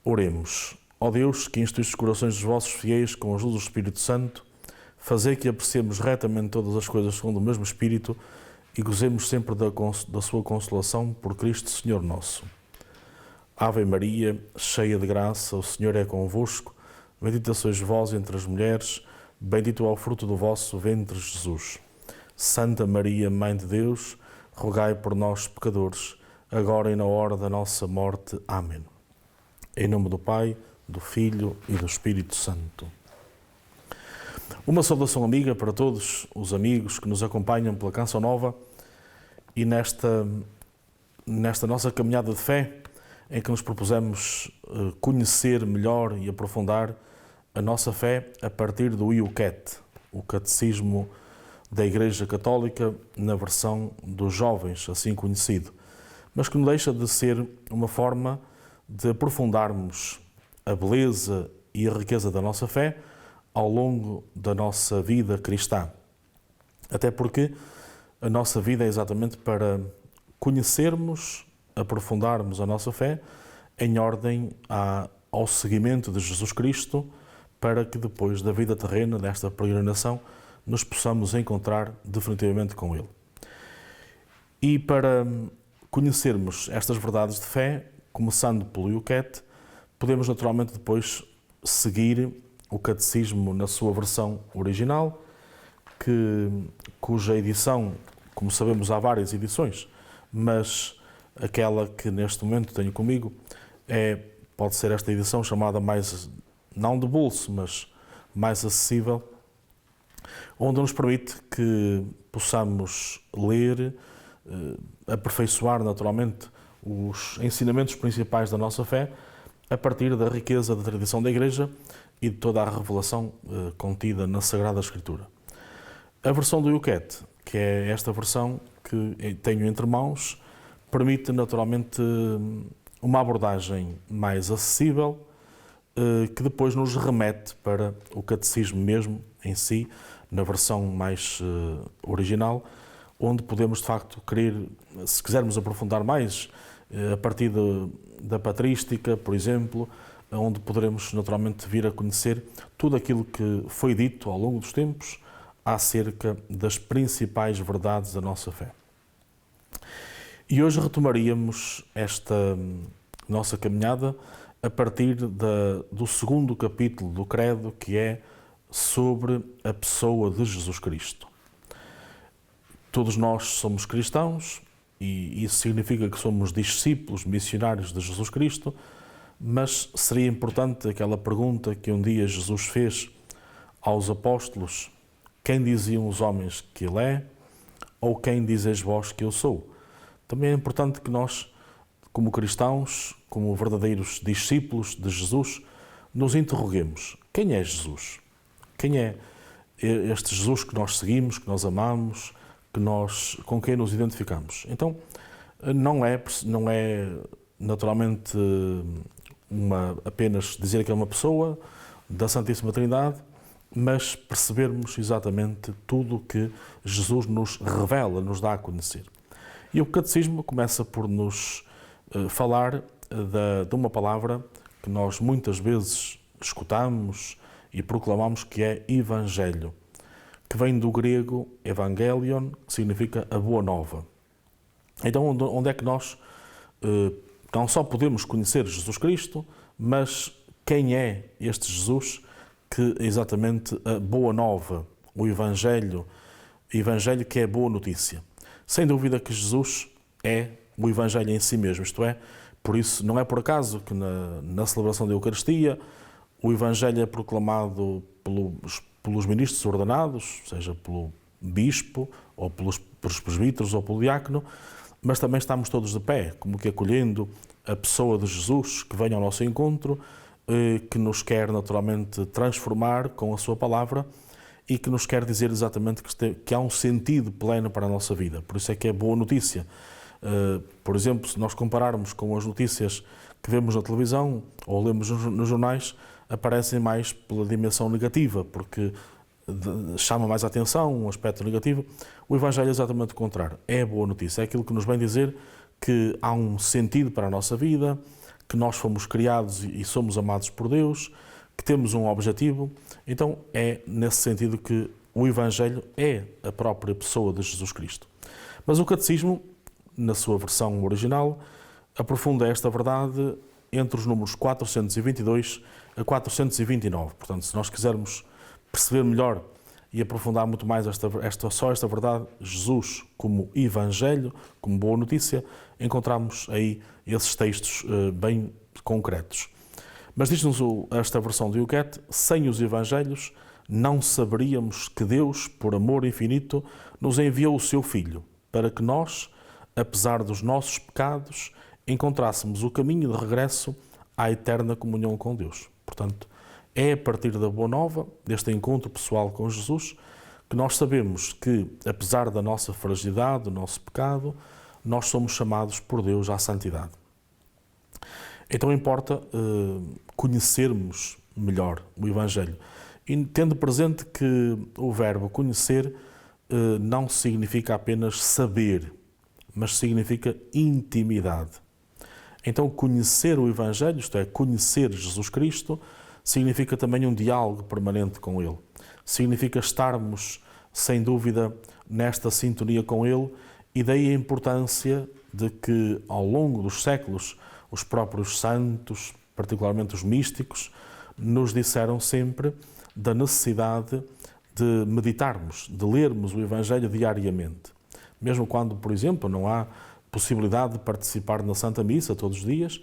Oremos. Ó Deus, que instruíste os corações dos vossos fiéis com a ajuda do Espírito Santo, fazei que apreciemos retamente todas as coisas segundo o mesmo Espírito e gozemos sempre da sua consolação por Cristo Senhor nosso. Ave Maria, cheia de graça, o Senhor é convosco, bendita sois vós entre as mulheres, bendito é o fruto do vosso ventre, Jesus. Santa Maria, Mãe de Deus, rogai por nós, pecadores, agora e na hora da nossa morte. Amém. Em nome do Pai, do Filho e do Espírito Santo. Uma saudação amiga para todos os amigos que nos acompanham pela Canção Nova e nesta nossa caminhada de fé, em que nos propusemos conhecer melhor e aprofundar a nossa fé a partir do IUCAT, o Catecismo da Igreja Católica, na versão dos jovens, assim conhecido, mas que não deixa de ser uma forma de aprofundarmos a beleza e a riqueza da nossa fé ao longo da nossa vida cristã. Até porque a nossa vida é exatamente para conhecermos, aprofundarmos a nossa fé em ordem ao seguimento de Jesus Cristo, para que depois da vida terrena, desta peregrinação, nos possamos encontrar definitivamente com Ele. E para conhecermos estas verdades de fé, começando pelo IUCAT, podemos naturalmente depois seguir o Catecismo na sua versão original, cuja edição, como sabemos, há várias edições, mas aquela que neste momento tenho comigo pode ser esta edição chamada mais, não de bolso, mas mais acessível, onde nos permite que possamos ler, aperfeiçoar naturalmente os ensinamentos principais da nossa fé a partir da riqueza da tradição da Igreja e de toda a revelação contida na Sagrada Escritura. A versão do IUCAT, que é esta versão que tenho entre mãos, permite naturalmente uma abordagem mais acessível, que depois nos remete para o catecismo mesmo em si, na versão mais original, onde podemos de facto se quisermos aprofundar mais, a partir da patrística, por exemplo, onde poderemos naturalmente vir a conhecer tudo aquilo que foi dito ao longo dos tempos acerca das principais verdades da nossa fé. E hoje retomaríamos esta nossa caminhada a partir do segundo capítulo do Credo, que é sobre a pessoa de Jesus Cristo. Todos nós somos cristãos e isso significa que somos discípulos missionários de Jesus Cristo, mas seria importante aquela pergunta que um dia Jesus fez aos apóstolos: quem diziam os homens que Ele é, ou quem dizeis vós que eu sou? Também é importante que nós, como cristãos, como verdadeiros discípulos de Jesus, nos interroguemos: quem é Jesus? Quem é este Jesus que nós seguimos, que nós amamos, com quem nos identificamos? Então, não é naturalmente apenas dizer que é uma pessoa da Santíssima Trindade, mas percebermos exatamente tudo o que Jesus nos revela, nos dá a conhecer. E o Catecismo começa por nos falar de uma palavra que nós muitas vezes escutamos e proclamamos, que é Evangelho, que vem do grego Evangelion, que significa a boa nova. Então, onde é que nós não só podemos conhecer Jesus Cristo, mas quem é este Jesus que é exatamente a boa nova, o Evangelho que é a boa notícia. Sem dúvida que Jesus é o Evangelho em si mesmo, isto é, por isso não é por acaso que na celebração da Eucaristia o Evangelho é proclamado pelos ministros ordenados, seja pelo bispo, ou pelos presbíteros, ou pelo diácono, mas também estamos todos de pé, como que acolhendo a pessoa de Jesus que vem ao nosso encontro, que nos quer naturalmente transformar com a sua palavra e que nos quer dizer exatamente que há um sentido pleno para a nossa vida. Por isso é que é boa notícia. Por exemplo, se nós compararmos com as notícias que vemos na televisão ou lemos nos jornais, aparecem mais pela dimensão negativa, porque chama mais a atenção um aspecto negativo. O Evangelho é exatamente o contrário. É a boa notícia, é aquilo que nos vem dizer que há um sentido para a nossa vida, que nós fomos criados e somos amados por Deus, que temos um objetivo. Então é nesse sentido que o Evangelho é a própria pessoa de Jesus Cristo. Mas o Catecismo, na sua versão original, aprofunda esta verdade entre os números 422 a 429. Portanto, se nós quisermos perceber melhor e aprofundar muito mais esta verdade, Jesus como Evangelho, como boa notícia, encontramos aí esses textos bem concretos. Mas diz-nos esta versão de Youcat: sem os Evangelhos não saberíamos que Deus, por amor infinito, nos enviou o seu Filho, para que nós, apesar dos nossos pecados, encontrássemos o caminho de regresso à eterna comunhão com Deus. Portanto, é a partir da Boa Nova, deste encontro pessoal com Jesus, que nós sabemos que, apesar da nossa fragilidade, do nosso pecado, nós somos chamados por Deus à santidade. Então importa conhecermos melhor o Evangelho, e tendo presente que o verbo conhecer não significa apenas saber, mas significa intimidade. Então conhecer o Evangelho, isto é, conhecer Jesus Cristo, significa também um diálogo permanente com Ele. Significa estarmos, sem dúvida, nesta sintonia com Ele, e daí a importância de que, ao longo dos séculos, os próprios santos, particularmente os místicos, nos disseram sempre da necessidade de meditarmos, de lermos o Evangelho diariamente. Mesmo quando, por exemplo, não há possibilidade de participar na Santa Missa todos os dias,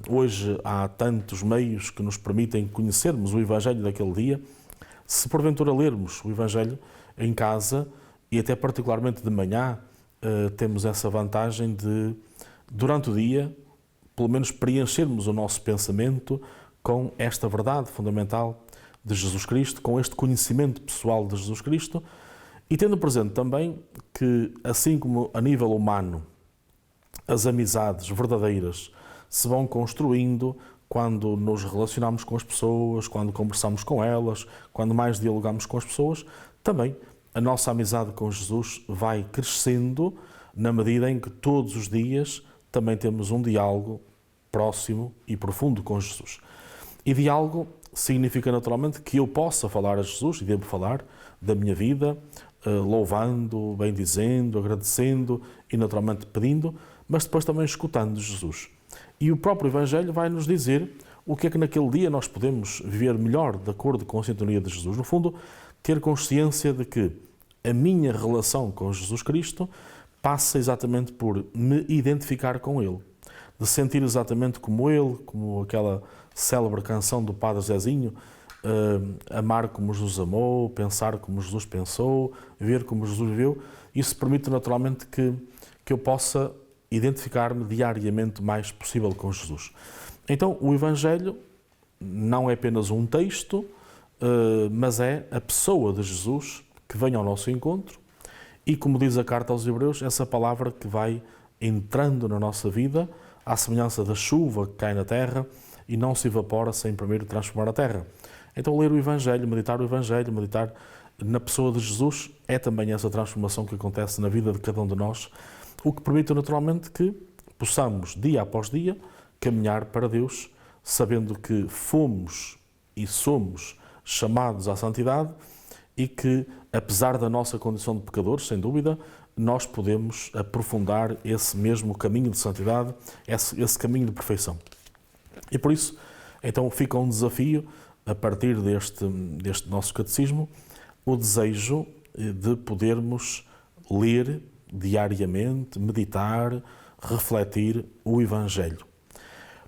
hoje há tantos meios que nos permitem conhecermos o Evangelho daquele dia. Se porventura lermos o Evangelho em casa, e até particularmente de manhã, temos essa vantagem de, durante o dia, pelo menos preenchermos o nosso pensamento com esta verdade fundamental de Jesus Cristo, com este conhecimento pessoal de Jesus Cristo, e tendo presente também que, assim como a nível humano, as amizades verdadeiras se vão construindo quando nos relacionamos com as pessoas, quando conversamos com elas, quando mais dialogamos com as pessoas, também a nossa amizade com Jesus vai crescendo na medida em que todos os dias também temos um diálogo próximo e profundo com Jesus. E diálogo significa naturalmente que eu possa falar a Jesus, e devo falar da minha vida, louvando, bendizendo, agradecendo e naturalmente pedindo, mas depois também escutando Jesus. E o próprio Evangelho vai nos dizer o que é que naquele dia nós podemos viver melhor de acordo com a sintonia de Jesus. No fundo, ter consciência de que a minha relação com Jesus Cristo passa exatamente por me identificar com Ele, de sentir exatamente como Ele, como aquela célebre canção do Padre Zezinho, amar como Jesus amou, pensar como Jesus pensou, ver como Jesus viveu. Isso permite naturalmente que eu possa identificar-me diariamente o mais possível com Jesus. Então, o Evangelho não é apenas um texto, mas é a pessoa de Jesus que vem ao nosso encontro e, como diz a carta aos Hebreus, essa palavra que vai entrando na nossa vida à semelhança da chuva que cai na terra e não se evapora sem primeiro transformar a terra. Então, ler o Evangelho, meditar na pessoa de Jesus é também essa transformação que acontece na vida de cada um de nós, o que permite naturalmente que possamos, dia após dia, caminhar para Deus, sabendo que fomos e somos chamados à santidade e que, apesar da nossa condição de pecadores, sem dúvida, nós podemos aprofundar esse mesmo caminho de santidade, esse caminho de perfeição. E por isso, então, fica um desafio, a partir deste nosso catecismo, o desejo de podermos ler diariamente, meditar, refletir o Evangelho.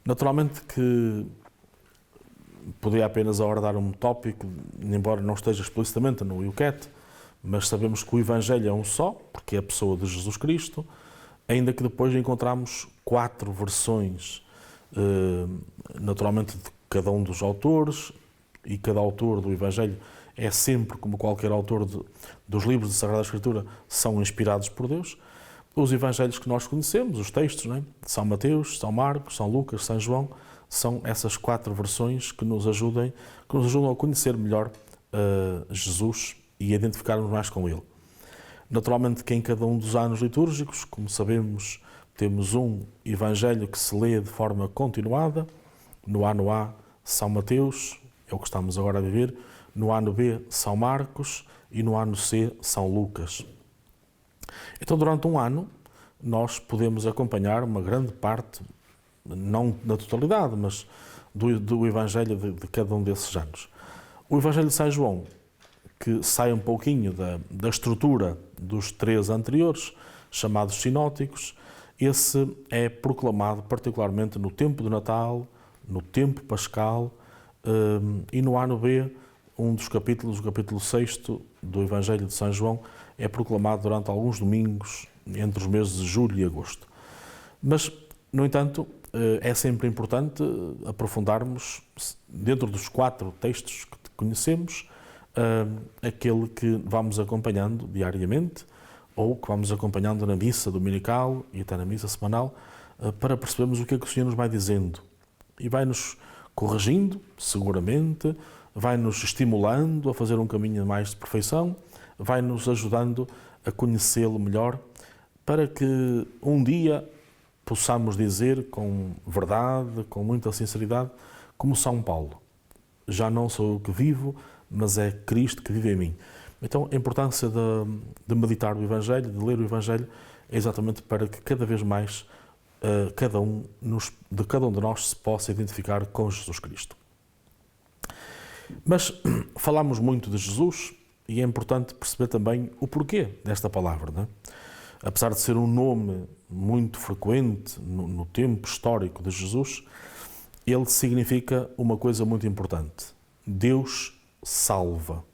Naturalmente que poderia apenas agora dar um tópico, embora não esteja explicitamente no Youcat, mas sabemos que o Evangelho é um só, porque é a pessoa de Jesus Cristo, ainda que depois encontramos 4 versões, naturalmente de cada um dos autores, e cada autor do Evangelho é sempre, como qualquer autor dos livros da Sagrada Escritura, são inspirados por Deus. Os Evangelhos que nós conhecemos, os textos, não é? De São Mateus, São Marcos, São Lucas, São João, são essas 4 versões que nos ajudam a conhecer melhor Jesus e a identificarmos mais com Ele. Naturalmente que em cada um dos anos litúrgicos, como sabemos, temos um Evangelho que se lê de forma continuada. No ano A, São Mateus, é o que estamos agora a viver. No ano B, São Marcos. E no ano C, São Lucas. Então, durante um ano, nós podemos acompanhar uma grande parte, não na totalidade, mas do Evangelho de cada um desses anos. O Evangelho de São João, que sai um pouquinho da estrutura dos 3 anteriores, chamados sinóticos, esse é proclamado particularmente no tempo do Natal, no tempo pascal, e no ano B, um dos capítulos, o capítulo 6º do Evangelho de São João, é proclamado durante alguns domingos, entre os meses de julho e agosto. Mas, no entanto, é sempre importante aprofundarmos, dentro dos 4 textos que conhecemos, aquele que vamos acompanhando diariamente, ou que vamos acompanhando na missa dominical e até na missa semanal, para percebermos o que é que o Senhor nos vai dizendo. E vai-nos corrigindo, seguramente, vai-nos estimulando a fazer um caminho mais de perfeição, vai-nos ajudando a conhecê-lo melhor, para que um dia possamos dizer com verdade, com muita sinceridade, como São Paulo: já não sou eu que vivo, mas é Cristo que vive em mim. Então, a importância de meditar o Evangelho, de ler o Evangelho, é exatamente para que cada vez mais cada um de nós se possa identificar com Jesus Cristo. Mas falamos muito de Jesus e é importante perceber também o porquê desta palavra, não é? Apesar de ser um nome muito frequente no tempo histórico de Jesus, ele significa uma coisa muito importante: Deus salva.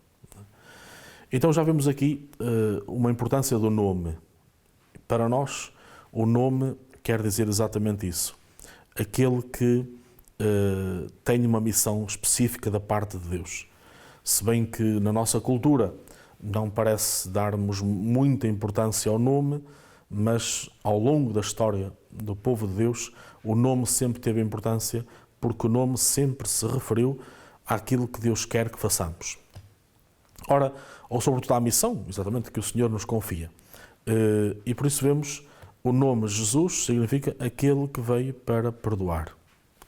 Então já vemos aqui uma importância do nome. Para nós, o nome quer dizer exatamente isso. Aquele que tem uma missão específica da parte de Deus. Se bem que na nossa cultura não parece darmos muita importância ao nome, mas ao longo da história do povo de Deus, o nome sempre teve importância, porque o nome sempre se referiu àquilo que Deus quer que façamos. Ora, ou sobretudo à missão, exatamente, que o Senhor nos confia. E por isso vemos o nome Jesus significa aquele que veio para perdoar,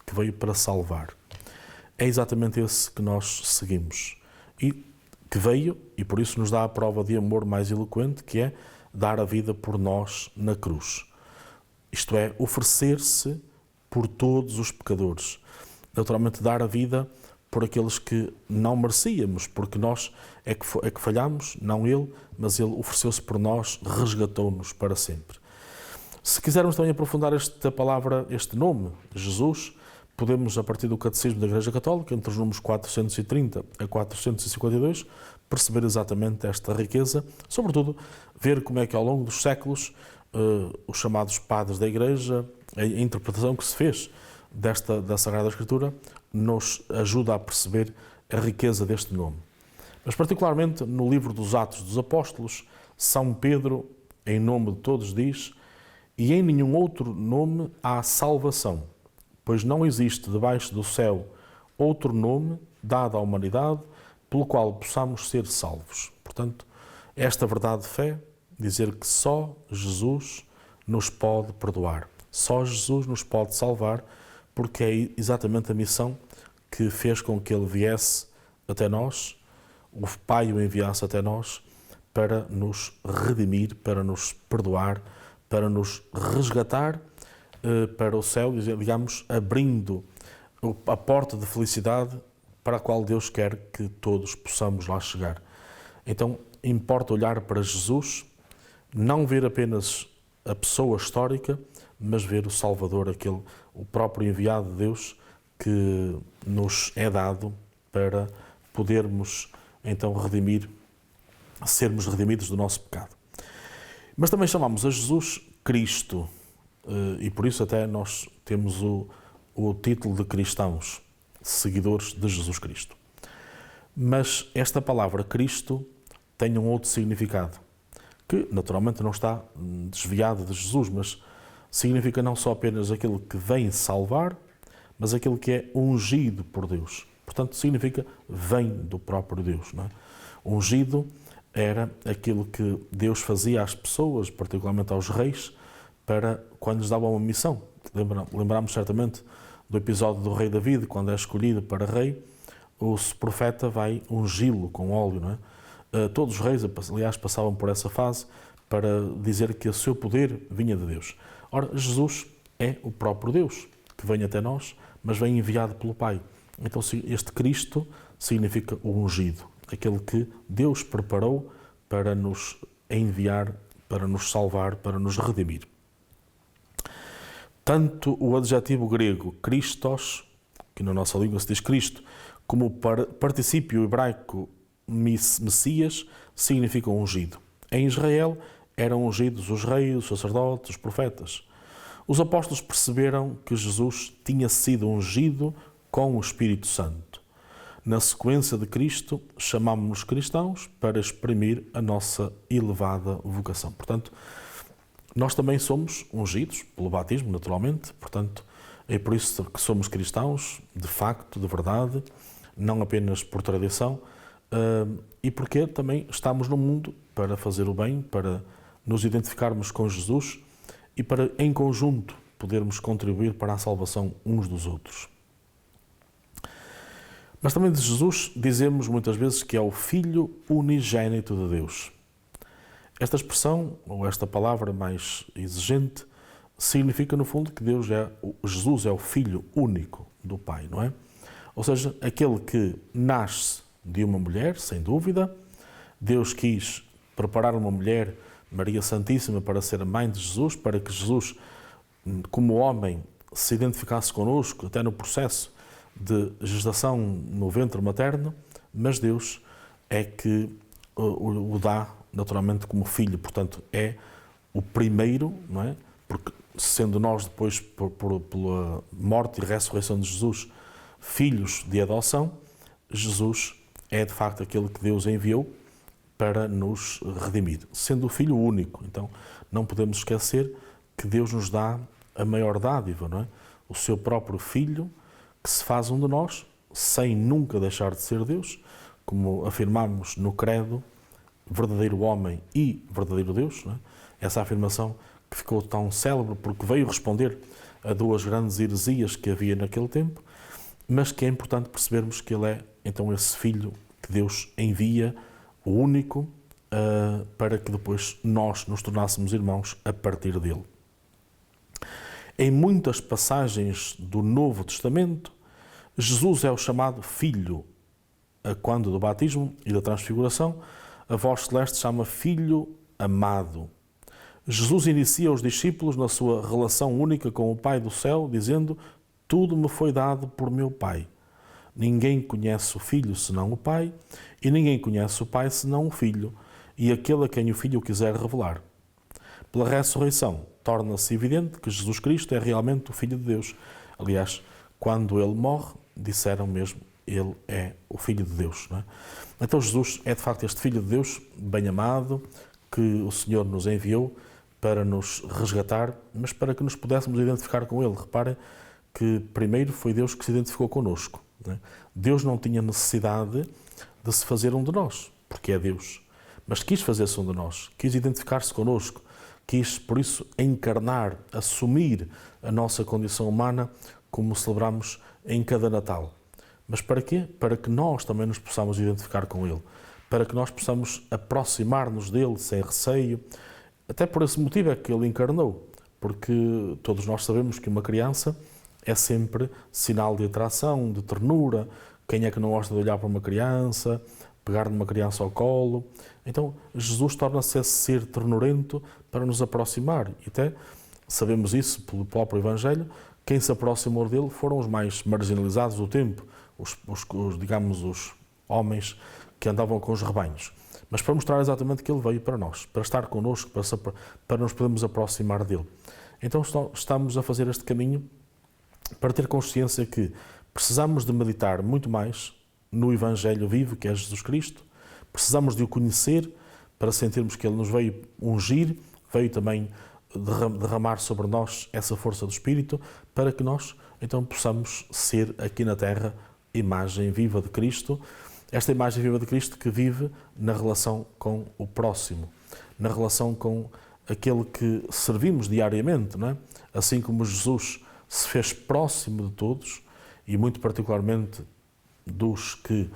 que veio para salvar. É exatamente esse que nós seguimos. E que veio, e por isso nos dá a prova de amor mais eloquente, que é dar a vida por nós na cruz. Isto é, oferecer-se por todos os pecadores. Naturalmente, dar a vida por aqueles que não merecíamos, porque nós é que falhamos, não ele, mas ele ofereceu-se por nós, resgatou-nos para sempre. Se quisermos também aprofundar esta palavra, este nome, Jesus, podemos, a partir do Catecismo da Igreja Católica, entre os números 430 a 452, perceber exatamente esta riqueza, sobretudo ver como é que ao longo dos séculos os chamados padres da Igreja, a interpretação que se fez da Sagrada Escritura, nos ajuda a perceber a riqueza deste nome. Mas particularmente no livro dos Atos dos Apóstolos, São Pedro, em nome de todos, diz: e em nenhum outro nome há salvação, pois não existe debaixo do céu outro nome dado à humanidade pelo qual possamos ser salvos. Portanto, esta verdade de fé, dizer que só Jesus nos pode perdoar, só Jesus nos pode salvar, porque é exatamente a missão que fez com que ele viesse até nós, o Pai o enviasse até nós, para nos redimir, para nos perdoar, para nos resgatar para o céu, digamos, abrindo a porta de felicidade para a qual Deus quer que todos possamos lá chegar. Então, importa olhar para Jesus, não ver apenas a pessoa histórica, mas ver o Salvador, o próprio enviado de Deus que nos é dado para podermos então sermos redimidos do nosso pecado. Mas também chamamos a Jesus Cristo, e por isso até nós temos o título de cristãos, seguidores de Jesus Cristo. Mas esta palavra Cristo tem um outro significado, que naturalmente não está desviado de Jesus, mas significa não só apenas aquele que vem salvar, mas aquele que é ungido por Deus. Portanto, significa vem do próprio Deus, não é? Ungido era aquilo que Deus fazia às pessoas, particularmente aos reis, para quando lhes dava uma missão. Lembramos certamente do episódio do rei David, quando é escolhido para rei, o profeta vai ungí-lo com óleo, não é? Todos os reis, aliás, passavam por essa fase para dizer que o seu poder vinha de Deus. Ora, Jesus é o próprio Deus, que vem até nós, mas vem enviado pelo Pai. Então, este Cristo significa o ungido, aquele que Deus preparou para nos enviar, para nos salvar, para nos redimir. Tanto o adjetivo grego Christos, que na nossa língua se diz Cristo, como o particípio hebraico Messias, significam ungido. Em Israel eram ungidos os reis, os sacerdotes, os profetas. Os apóstolos perceberam que Jesus tinha sido ungido com o Espírito Santo. Na sequência de Cristo, chamámos-nos cristãos para exprimir a nossa elevada vocação. Portanto, nós também somos ungidos pelo batismo, naturalmente. Portanto, é por isso que somos cristãos, de facto, de verdade, não apenas por tradição, e porque também estamos no mundo para fazer o bem, para nos identificarmos com Jesus e para, em conjunto, podermos contribuir para a salvação uns dos outros. Mas também de Jesus dizemos muitas vezes que é o Filho unigênito de Deus. Esta expressão, ou esta palavra mais exigente, significa no fundo que Jesus é o Filho único do Pai, não é? Ou seja, aquele que nasce de uma mulher, sem dúvida. Deus quis preparar uma mulher, Maria Santíssima, para ser a mãe de Jesus, para que Jesus, como homem, se identificasse connosco, até no processo de gestação no ventre materno, mas Deus é que o dá naturalmente como filho, portanto é o primeiro, não é? Porque sendo nós depois, pela morte e ressurreição de Jesus, filhos de adoção, Jesus é de facto aquele que Deus enviou para nos redimir, sendo o Filho único. Então não podemos esquecer que Deus nos dá a maior dádiva, não é? O seu próprio Filho, que se faz um de nós, sem nunca deixar de ser Deus, como afirmamos no credo, verdadeiro homem e verdadeiro Deus, não é? Essa afirmação que ficou tão célebre porque veio responder a duas grandes heresias que havia naquele tempo, mas que é importante percebermos que ele é então esse Filho que Deus envia, o único, para que depois nós nos tornássemos irmãos a partir dele. Em muitas passagens do Novo Testamento, Jesus é o chamado Filho. Quando do batismo e da transfiguração, a voz celeste chama Filho amado. Jesus inicia os discípulos na sua relação única com o Pai do céu, dizendo: tudo me foi dado por meu Pai. Ninguém conhece o Filho senão o Pai, e ninguém conhece o Pai senão o Filho, e aquele a quem o Filho quiser revelar. Pela ressurreição, torna-se evidente que Jesus Cristo é realmente o Filho de Deus. Aliás, quando ele morre, disseram mesmo, ele é o Filho de Deus. Não é? Então Jesus é de facto este Filho de Deus, bem amado, que o Senhor nos enviou para nos resgatar, mas para que nos pudéssemos identificar com ele. Reparem que primeiro foi Deus que se identificou connosco. Não é? Deus não tinha necessidade de se fazer um de nós, porque é Deus, mas quis fazer-se um de nós, quis identificar-se connosco, quis, por isso, encarnar, assumir a nossa condição humana, como celebramos em cada Natal. Mas para quê? Para que nós também nos possamos identificar com Ele, para que nós possamos aproximar-nos dele sem receio. Até por esse motivo é que Ele encarnou, porque todos nós sabemos que uma criança é sempre sinal de atração, de ternura. Quem é que não gosta de olhar para uma criança, pegar numa criança ao colo? Então, Jesus torna-se esse ser ternurento para nos aproximar. E até sabemos isso pelo próprio Evangelho. Quem se aproximou dele foram os mais marginalizados do tempo, os homens que andavam com os rebanhos. Mas para mostrar exatamente que ele veio para nós, para estar connosco, para nos podermos aproximar dele. Então estamos a fazer este caminho para ter consciência que precisamos de meditar muito mais no Evangelho vivo, que é Jesus Cristo. Precisamos de o conhecer para sentirmos que ele nos veio ungir, veio também derramar sobre nós essa força do Espírito, para que nós então possamos ser aqui na Terra imagem viva de Cristo, esta imagem viva de Cristo que vive na relação com o próximo, na relação com aquele que servimos diariamente, não é? Assim como Jesus se fez próximo de todos, e muito particularmente dos que,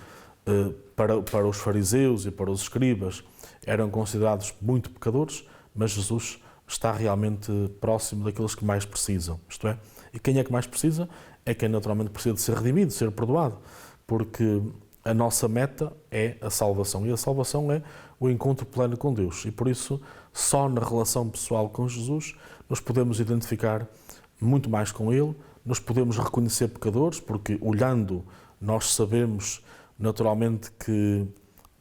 para os fariseus e para os escribas, eram considerados muito pecadores, mas Jesus está realmente próximo daqueles que mais precisam, isto é, e quem é que mais precisa? É quem naturalmente precisa de ser redimido, de ser perdoado, porque a nossa meta é a salvação, e a salvação é o encontro pleno com Deus, e por isso só na relação pessoal com Jesus nos podemos identificar muito mais com Ele, nos podemos reconhecer pecadores, porque olhando nós sabemos naturalmente que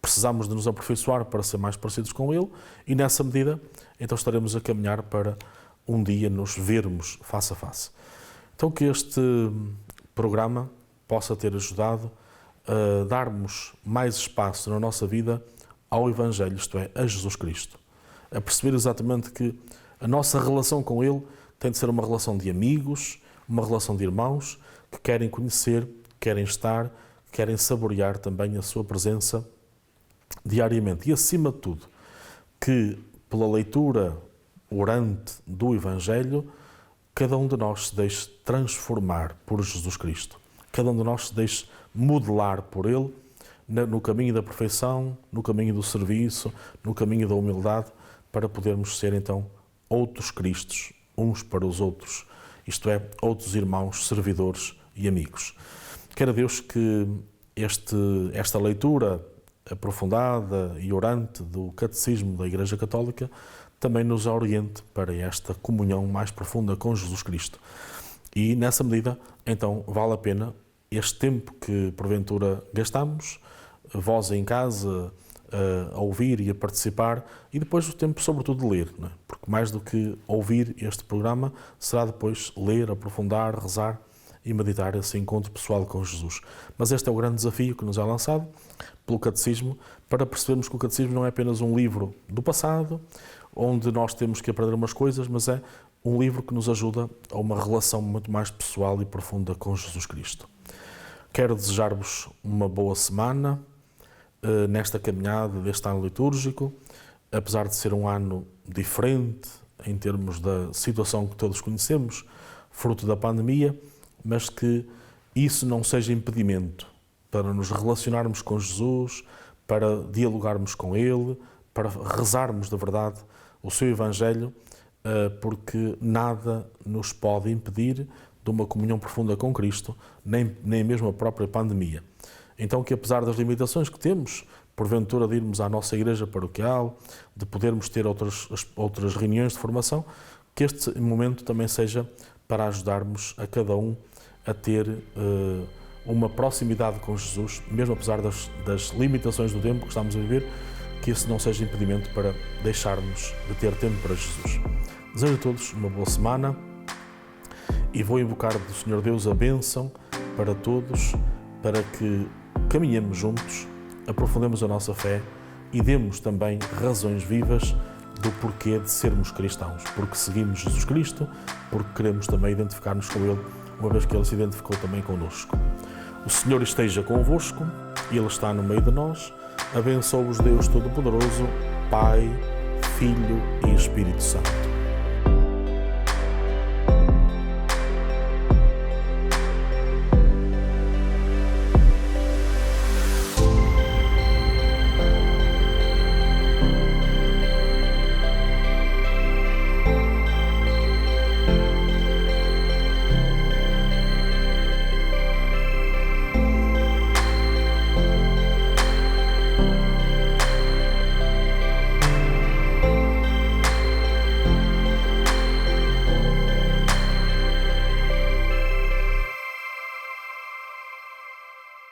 precisamos de nos aperfeiçoar para ser mais parecidos com Ele, e nessa medida então estaremos a caminhar para um dia nos vermos face a face. Então que este programa possa ter ajudado a darmos mais espaço na nossa vida ao Evangelho, isto é, a Jesus Cristo. A perceber exatamente que a nossa relação com Ele tem de ser uma relação de amigos, uma relação de irmãos que querem conhecer, querem estar, querem saborear também a sua presença diariamente. E acima de tudo, que pela leitura orante do Evangelho, cada um de nós se deixe transformar por Jesus Cristo. Cada um de nós se deixe modelar por Ele no caminho da perfeição, no caminho do serviço, no caminho da humildade, para podermos ser então outros Cristos, uns para os outros, isto é, outros irmãos, servidores e amigos. Queira Deus que esta leitura aprofundada e orante do Catecismo da Igreja Católica também nos oriente para esta comunhão mais profunda com Jesus Cristo. E nessa medida, então, vale a pena este tempo que porventura gastamos, vós em casa, a ouvir e a participar, e depois o tempo sobretudo de ler, não é? Porque mais do que ouvir este programa, será depois ler, aprofundar, rezar e meditar esse encontro pessoal com Jesus. Mas este é o grande desafio que nos é lançado pelo Catecismo, para percebermos que o Catecismo não é apenas um livro do passado, onde nós temos que aprender umas coisas, mas é um livro que nos ajuda a uma relação muito mais pessoal e profunda com Jesus Cristo. Quero desejar-vos uma boa semana nesta caminhada deste ano litúrgico, apesar de ser um ano diferente em termos da situação que todos conhecemos, fruto da pandemia, mas que isso não seja impedimento para nos relacionarmos com Jesus, para dialogarmos com Ele, para rezarmos de verdade o seu Evangelho, porque nada nos pode impedir de uma comunhão profunda com Cristo, nem mesmo a própria pandemia. Então que apesar das limitações que temos, porventura de irmos à nossa igreja paroquial, de podermos ter outras reuniões de formação, que este momento também seja para ajudarmos a cada um a ter uma proximidade com Jesus, mesmo apesar das limitações do tempo que estamos a viver, que isso não seja impedimento para deixarmos de ter tempo para Jesus. Desejo a todos uma boa semana e vou invocar do Senhor Deus a bênção para todos, para que caminhemos juntos, aprofundemos a nossa fé e demos também razões vivas do porquê de sermos cristãos, porque seguimos Jesus Cristo, porque queremos também identificar-nos com Ele, uma vez que Ele se identificou também connosco. O Senhor esteja convosco, Ele está no meio de nós. Abençoe-vos Deus Todo-Poderoso, Pai, Filho e Espírito Santo.